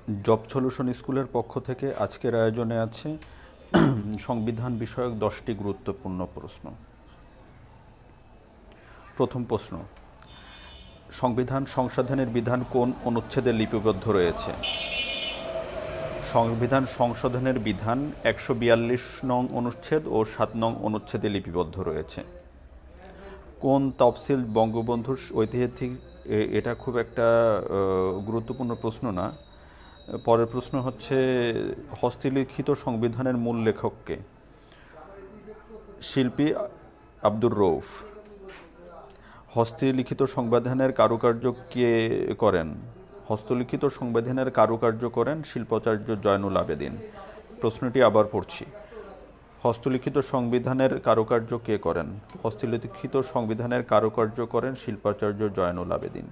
Job solution স্কুলের পক্ষ থেকে আজকের আয়োজনে আছে সংবিধান বিষয়ক 10টি গুরুত্বপূর্ণ প্রশ্ন। প্রথম প্রশ্ন, সংবিধান সংশোধনের বিধান কোন অনুচ্ছেদে লিপিবদ্ধ রয়েছে? সংবিধান সংশোধনের বিধান 142 নং অনুচ্ছেদ ও 7 নং অনুচ্ছেদে লিপিবদ্ধ রয়েছে। কোন তফসিল বঙ্গবন্ধুর ঐতিহাসিক, এটা খুব একটা গুরুত্বপূর্ণ প্রশ্ন না। পরের প্রশ্ন হচ্ছে, হস্তলিখিত সংবিধানের মূল লেখককে? শিল্পী আব্দুর রউফ। হস্তলিখিত সংবিধানের কারুকার্য কে করেন? হস্তলিখিত সংবিধানের কারুকার্য করেন শিল্পাচার্য জয়নুল আবেদিন। প্রশ্নটি আবার পড়ছি, হস্তলিখিত সংবিধানের কারুকার্য কে করেন? হস্তলিখিত সংবিধানের কারুকার্য করেন শিল্পাচার্য জয়নুল আবেদিন।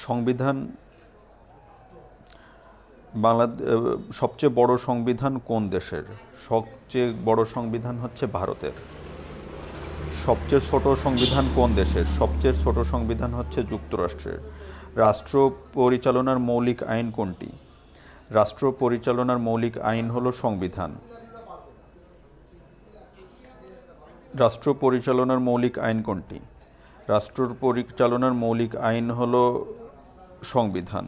সংবিধান সবচেয়ে বড় সংবিধান কোন দেশের? সবচেয়ে বড় সংবিধান হচ্ছে ভারতের। সবচেয়ে ছোট সংবিধান কোন দেশের? সবচেয়ে ছোট সংবিধান হচ্ছে যুক্তরাষ্ট্রের। রাষ্ট্র পরিচালনার মৌলিক আইন কোনটি? রাষ্ট্র পরিচালনার মৌলিক আইন হলো সংবিধান। রাষ্ট্র পরিচালনার মৌলিক আইন কোনটি? রাষ্ট্র পরিচালনার মৌলিক আইন হলো সংবিধান।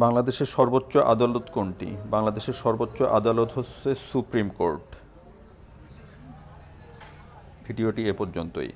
বাংলাদেশের সর্বোচ্চ আদালত কোনটি? বাংলাদেশের সর্বোচ্চ আদালত হচ্ছে সুপ্রিম কোর্ট। ভিডিওটি এ পর্যন্তই।